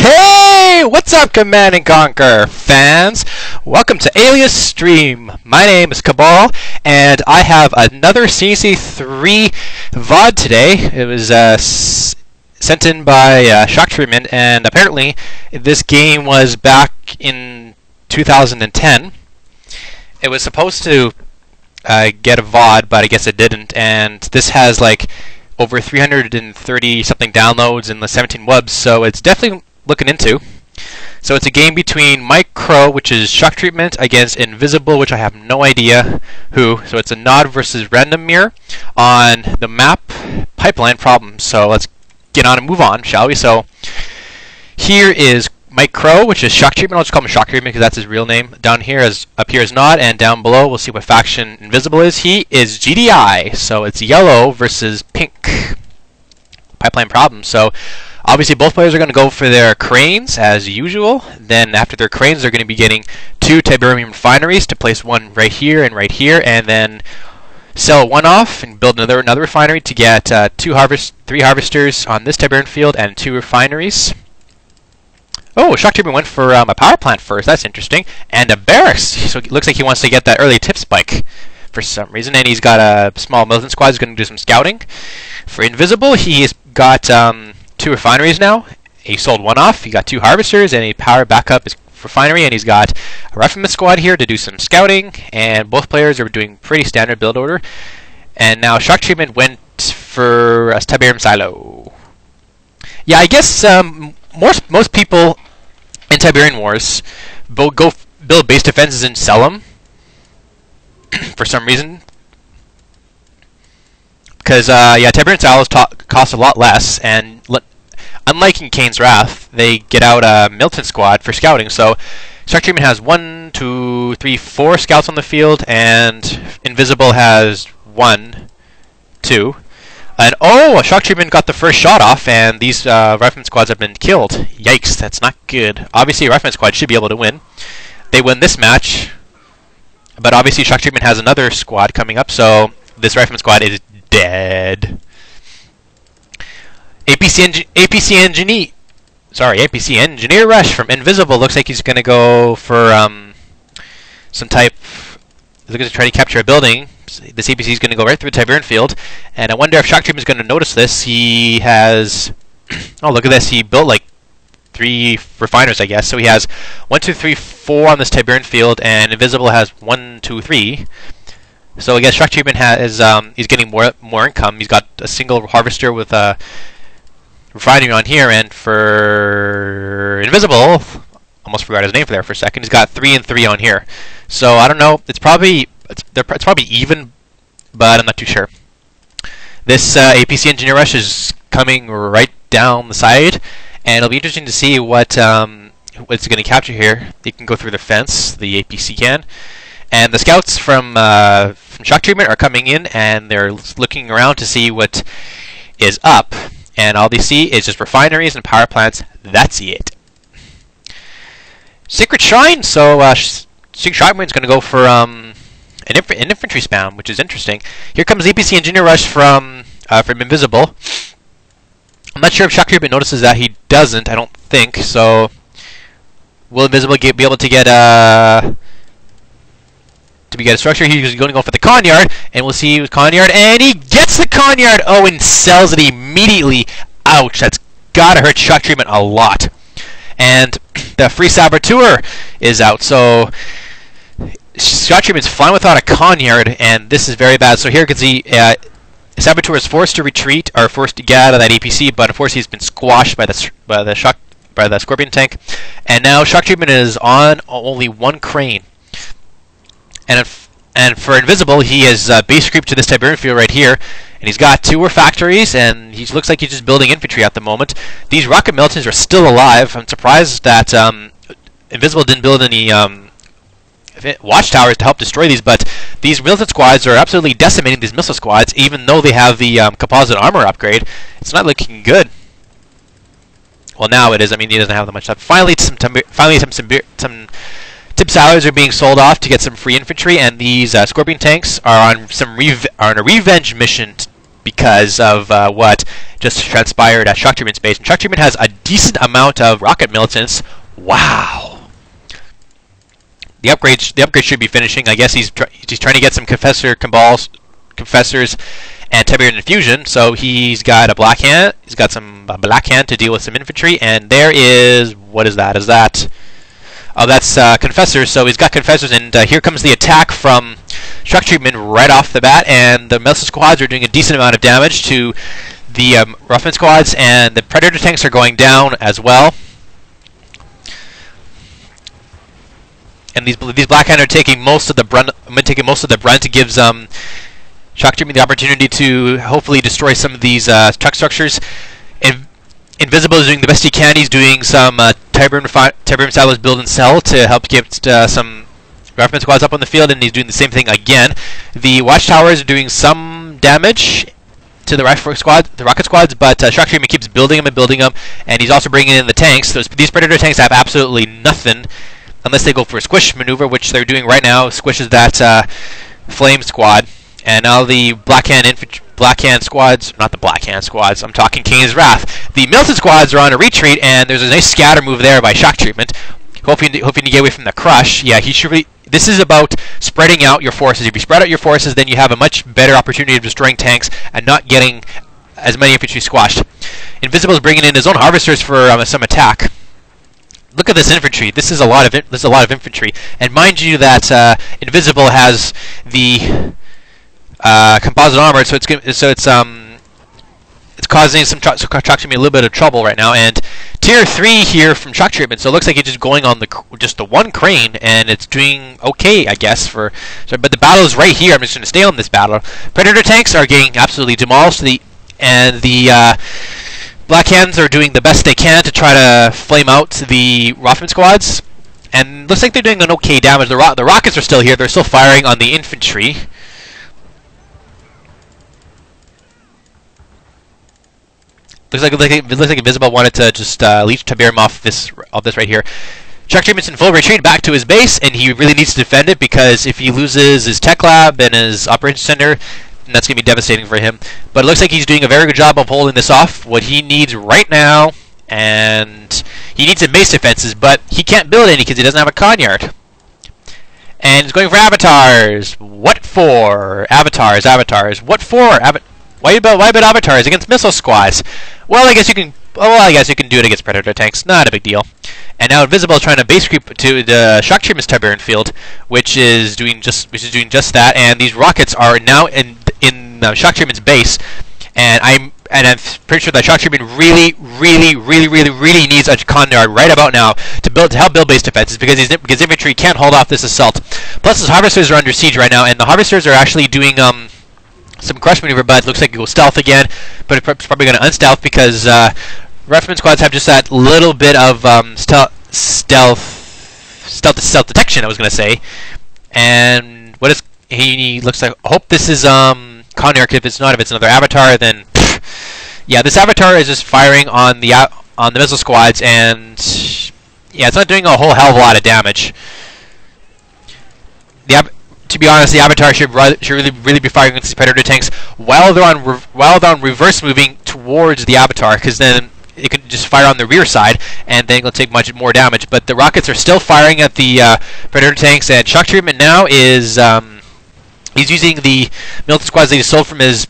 Hey, what's up, Command and Conquer fans? Welcome to Alias Stream. My name is Cabal, and I have another CNC3 VOD today. It was sent in by Sh0ckTr34tment, and apparently this game was back in 2010. It was supposed to get a VOD, but I guess it didn't, and this has like over 330 something downloads in the 17 webs, so it's definitely looking into. So it's a game between Mike Crow, which is Sh0ckTr34tment, against InVislbLE, which I have no idea who. So it's a Nod versus Random Mirror on the map Pipeline Problem. So let's get on and move on, shall we? So here is Mike Crow, which is Sh0ckTr34tment. I'll just call him Sh0ckTr34tment because that's his real name. Down here is up here is Nod, and down below we'll see what faction InVislbLE is. He is GDI, so it's yellow versus pink. Pipeline Problem. So obviously both players are going to go for their cranes as usual. Then after their cranes, they're going to be getting 2 Tiberium refineries to place one right here, and then sell one off and build another refinery to get 3 harvesters on this Tiberium field and 2 refineries. Oh, Sh0ckTr34tment went for a power plant first. That's interesting. And a barracks. So it looks like he wants to get that early tip spike for some reason. And he's got a small militant squad who's going to do some scouting. For InVislbLE, he's got 2 refineries now. He sold one off. He got 2 harvesters, and he powered back up his refinery. And he's got a rifleman squad here to do some scouting. And both players are doing pretty standard build order. And now Sh0ckTr34tment went for a Tiberium silo. Yeah, I guess most people in Tiberian Wars go build base defenses and sell them for some reason. Because yeah, Tiberian silos cost a lot less, and unlike in Kane's Wrath, they get out a militant squad for scouting. So Sh0ckTr34tment has 1, 2, 3, 4 scouts on the field, and InVislbLE has 1, 2. And oh, Sh0ckTr34tment got the first shot off, and these rifleman squads have been killed. Yikes, that's not good. Obviously, a rifleman squad should be able to win. They win this match, but obviously Sh0ckTr34tment has another squad coming up, so this rifleman squad is dead. APC Engineer Rush from InVislbLE looks like he's going to go for some type. He's looking to try to capture a building. This APC is going to go right through the Tiberian field, and I wonder if Sh0ckTr34tment is going to notice this. He has, oh look at this, he built like 3 refiners, I guess. So he has 1, 2, 3, 4 on this Tiberian field, and InVislbLE has 1, 2, 3. So I guess Sh0ckTr34tment has he's getting more income. He's got a single harvester with a refinery on here, and for InVislbLE, almost forgot his name there for a second. He's got 3 and 3 on here. So I don't know. It's probably even, but I'm not too sure. This APC Engineer Rush is coming right down the side, and it'll be interesting to see what it's going to capture here. They can go through the fence, the APC can, and the scouts from Sh0ckTr34tment are coming in, and they're looking around to see what is up. And all they see is just refineries and power plants. That's it. Secret Shrine. So Sh0ckTr34tment is going to go for an infantry spam, which is interesting. Here comes APC Engineer Rush from InVislbLE. I'm not sure if Sh0ckTr34tment notices that. He doesn't, I don't think. So will InVislbLE be able to get a structure? He's going to go for the Conyard, and we'll see with Conyard, and he gets the Conyard. Oh, and sells it immediately. Ouch! That's gotta hurt Sh0ckTr34tment a lot. And the free Saboteur is out. So Sh0ckTr34tment's fine without a Conyard, and this is very bad. So here you can see Saboteur is forced to retreat, or forced to get out of that APC, but unfortunately he's been squashed by the Scorpion tank. And now Sh0ckTr34tment is on only 1 crane. And for InVislbLE, he has base creep to this Tiberian field right here, and he's got 2 factories, and he looks like he's just building infantry at the moment. These rocket militants are still alive. I'm surprised that InVislbLE didn't build any watchtowers to help destroy these, but these militant squads are absolutely decimating these missile squads, even though they have the composite armor upgrade. It's not looking good. Well, now it is. I mean, he doesn't have that much stuff. Finally, some tip salaries are being sold off to get some free infantry, and these Scorpion tanks are on a revenge mission because of what just transpired at Shock Treatment's base. And Shock Treatment has a decent amount of rocket militants. Wow. The upgrade should be finishing. I guess he's trying to get some confessors and Tiberian infusion. So he's got a black hand. He's got some black hand to deal with some infantry. And there is, what is that? Is that? Oh, that's confessors. So he's got confessors, and here comes the attack from Shock Treatment right off the bat. And the missile squads are doing a decent amount of damage to the Ruffman squads, and the Predator tanks are going down as well. And these black hand are taking most of the brunt. It gives Shock Treatment the opportunity to hopefully destroy some of these truck structures. InVislbLE is doing the best he can. He's doing some Tiberium silos build and sell to help get some Ruffman squads up on the field, and he's doing the same thing again. The watchtowers are doing some damage to the rocket squads, but Shock Treatment keeps building them, and he's also bringing in the tanks. These Predator tanks have absolutely nothing unless they go for a squish maneuver, which they're doing right now. Squishes that flame squad, and now the Black Hand squads, not the Black Hand squads, I'm talking King's Wrath. The militant squads are on a retreat, and there's a nice scatter move there by Shock Treatment, hoping to get away from the crush. Yeah, he should really. This is about spreading out your forces. If you spread out your forces, then you have a much better opportunity of destroying tanks and not getting as many infantry squashed. InVislbLE is bringing in his own harvesters for some attack. Look at this infantry. This is a lot of infantry, and mind you that InVislbLE has the composite armor, so it's causing some Shock Treatment a little bit of trouble right now. And tier 3 here from Shock Treatment, so it looks like it's just going on just the one crane, and it's doing okay, I guess. But the battle is right here. I'm just going to stay on this battle. Predator tanks are getting absolutely demolished, and the Black Hands are doing the best they can to try to flame out the Ruffman squads, and looks like they're doing an okay damage. The rockets are still here. They're still firing on the infantry. Looks like InVislbLE wanted to just leech Tiberium off this right here. Shock Treatment's in full retreat back to his base, and he really needs to defend it, because if he loses his tech lab and his operations center, then that's going to be devastating for him. But it looks like he's doing a very good job of holding this off. What he needs right now, and he needs some base defenses, but he can't build any because he doesn't have a Conyard. And he's going for avatars. What for? Avatars. What for? Why about avatars against missile squads? Well, I guess you can. Well, I guess you can do it against Predator tanks. Not a big deal. And now InVislbLE is trying to base creep to the Shock Treatment's Tiberian field, which is doing just that. And these rockets are now in Shock Treatment's base. And I'm pretty sure that Shock Treatment really needs a Conyard right about now to help build base defenses, because infantry can't hold off this assault. Plus, his harvesters are under siege right now, and the harvesters are actually doing some crush maneuver, but it looks like it goes stealth again, but it's probably going to unstealth, because Ruffman squads have just that little bit of stealth detection, I was going to say. And what is he looks like? I hope this is Conyard. If it's not, if it's another avatar, then yeah, this avatar is just firing on the missile squads, and yeah, it's not doing a whole hell of a lot of damage. To be honest, the avatar should really be firing against the Predator tanks while they're on reverse moving towards the avatar, because then it can just fire on the rear side, and then it'll take much more damage. But the rockets are still firing at the Predator tanks, and Shock Treatment now is he's using the militant squads that he stole from his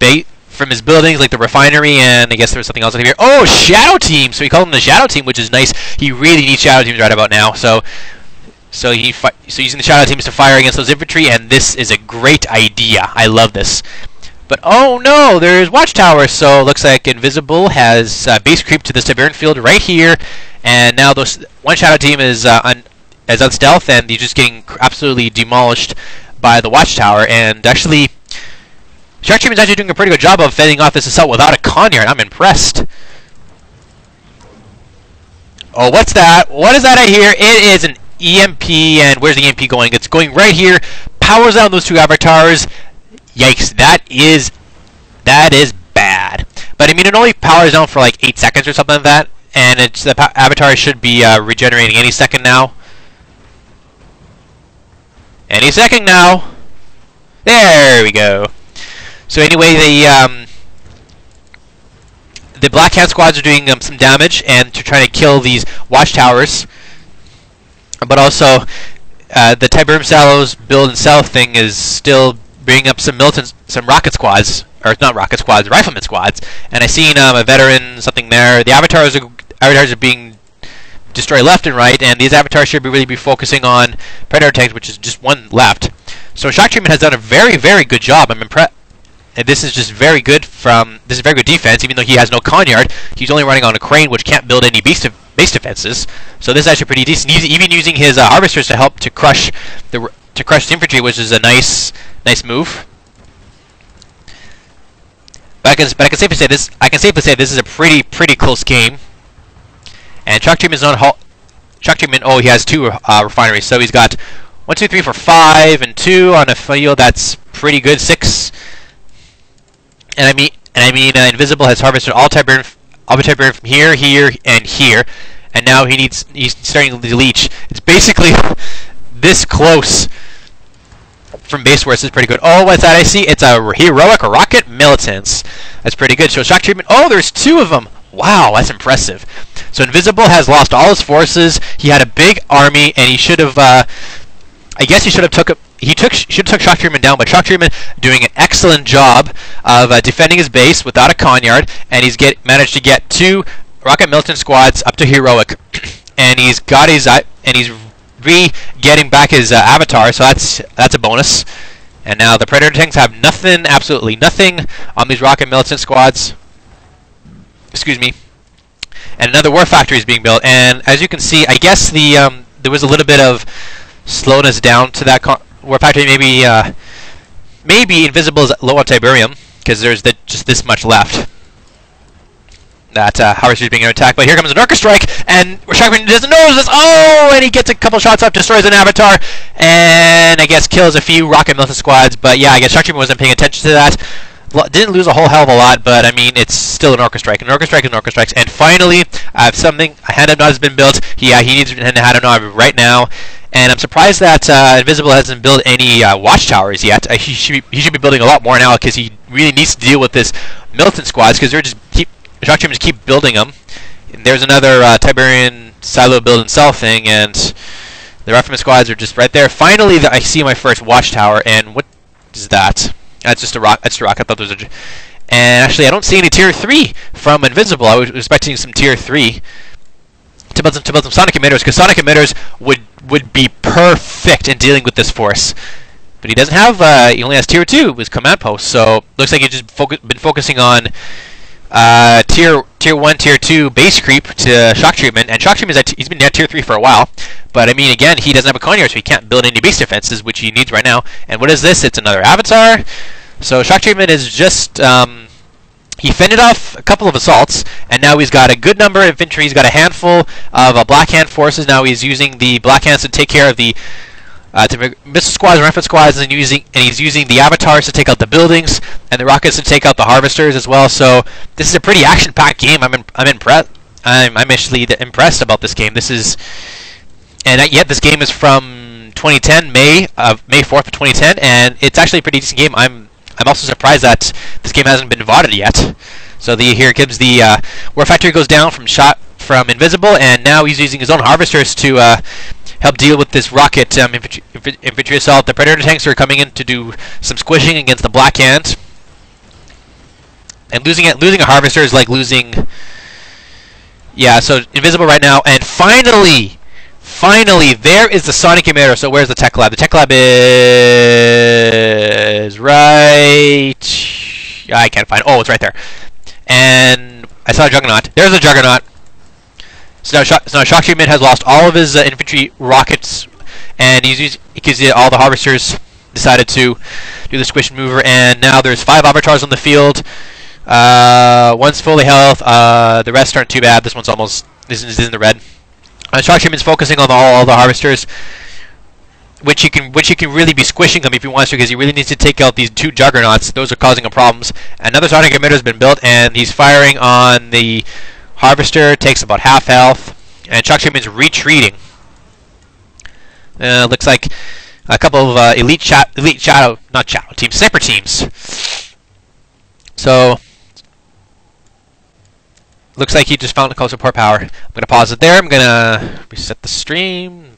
buildings, like the refinery, and I guess there was something else in here. Oh, Shadow Team! So he called them the Shadow Team, which is nice. He really needs Shadow Teams right about now. So using the Shadow Teams to fire against those infantry, and this is a great idea. I love this. But oh no, there's watchtowers. So it looks like InVislbLE has base creep to this Tiberian field right here, and now one Shadow Team is on stealth, and he's just getting absolutely demolished by the watchtower. And actually, Shock Treatment is actually doing a pretty good job of fending off this assault without a Conyard. I'm impressed. Oh, what's that? What is that I hear? It is an EMP, and where's the EMP going? It's going right here. Powers down those two avatars. Yikes! That is bad. But I mean, it only powers down for like 8 seconds or something like that, and the avatar should be regenerating any second now. Any second now. There we go. So anyway, the Black Hand squads are doing some damage and to try to kill these watchtowers. But also, the Tiberium Silos build and sell thing is still bringing up some rocket squads, or not rocket squads, rifleman squads. And I seen a veteran, something there. The avatars are being destroyed left and right, and these avatars should really be focusing on Predator tanks, which is just one left. So Shock Treatment has done a very, very good job. I'm impressed. And this is just very good this is very good defense, even though he has no Conyard. He's only running on a crane, which can't build any base defenses. So this is actually pretty decent. He's even using his harvesters to help to crush the infantry, which is a nice move. But I can safely say this. I can safely say this is a pretty close game. And Shock Treatment is not Shock Treatment. Oh, he has 2 refineries, so he's got 1, 2, 3, 4, 5, and 2 on a field. That's pretty good. 6. And I mean, InVislbLE has harvested all Tiberium from here, and here, and now he's starting to leech. It's basically this close from base where this is pretty good. Oh, what's that I see? It's a heroic rocket militants. That's pretty good. So Shock Treatment. Oh, there's 2 of them. Wow, that's impressive. So InVislbLE has lost all his forces. He had a big army, and he should have. I guess he should have took Shock Treatment down, but Shock Treatment doing an excellent job of defending his base without a Conyard, and he's managed to get 2 rocket militant squads up to heroic, and he's got his and he's getting back his avatar, so that's a bonus. And now the Predator tanks have nothing, absolutely nothing on these rocket militant squads. Excuse me. And another war factory is being built, and as you can see, I guess there was a little bit of slowness down to that war factory. Maybe InVislbLE is low on Tiberium because there's just this much left. That harvester is being attacked, but here comes an Orca Strike, and Shock Treatment doesn't know this. Oh, and he gets a couple shots up, destroys an avatar, and I guess kills a few rocket militant squads. But yeah, I guess Shock Treatment wasn't paying attention to that. Didn't lose a whole hell of a lot, but I mean, it's still an Orca Strike. An Orca Strike is an Orca Strike. And finally, I have something. A Hand of Nod has been built. He needs a Hand of Nod right now. And I'm surprised that InVislbLE hasn't built any watchtowers yet. He should be building a lot more now because he really needs to deal with this militant squads because they're just Shock Treatment keep building them. And there's another Tiberium silo build and sell thing, and the rifleman squads are just right there. Finally, I see my first watchtower, and what is that? That's just a rock. That's a rock. I thought there was a. And actually, I don't see any tier 3 from InVislbLE. I was expecting some tier 3 to build some sonic emitters, because sonic emitters would be perfect in dealing with this force. But he doesn't have. He only has tier 2 with command posts. So looks like he's just been focusing on tier 1, tier 2 base creep to Shock Treatment, and Shock Treatment he's been at tier 3 for a while. But I mean, again, he doesn't have a Conyard, so he can't build any base defenses, which he needs right now. And what is this? It's another avatar. So Shock Treatment is just he fended off a couple of assaults, and now he's got a good number of infantry. He's got a handful of Black Hand forces. Now he's using the Black Hands to take care of the missile squads and rifle squads, and he's using the avatars to take out the buildings, and the rockets to take out the harvesters as well. So this is a pretty action-packed game. I'm impressed. I'm actually impressed about this game. This is, and yet this game is from 2010, May 4th of 2010, and it's actually a pretty decent game. I'm also surprised that this game hasn't been VODed yet. So here comes the war factory goes down from InVislbLE, and now he's using his own harvesters to help deal with this rocket infantry assault. The Predator tanks are coming in to do some squishing against the Black Hand. And losing a harvester is like losing. Yeah, so InVislbLE right now, and finally, there is the sonic emitter. So where's the tech lab? The tech lab is right. I can't find. Oh, it's right there. And I saw a Juggernaut. There's a Juggernaut. So now Shock Treatment has lost all of his infantry rockets, and because all the harvesters decided to do the squish mover, and now there's 5 avatars on the field. One's fully health. The rest aren't too bad. This is in the red. Shock Treatment's focusing on all the harvesters, which he can really be squishing them if he wants to, because he really needs to take out these 2 juggernauts. Those are causing him problems. Another sonic emitter has been built, and he's firing on the harvester. Takes about half health, and Shock Treatment's retreating. Looks like a couple of sniper teams. So looks like he just found the close support power. I'm going to pause it there. I'm going to reset the stream.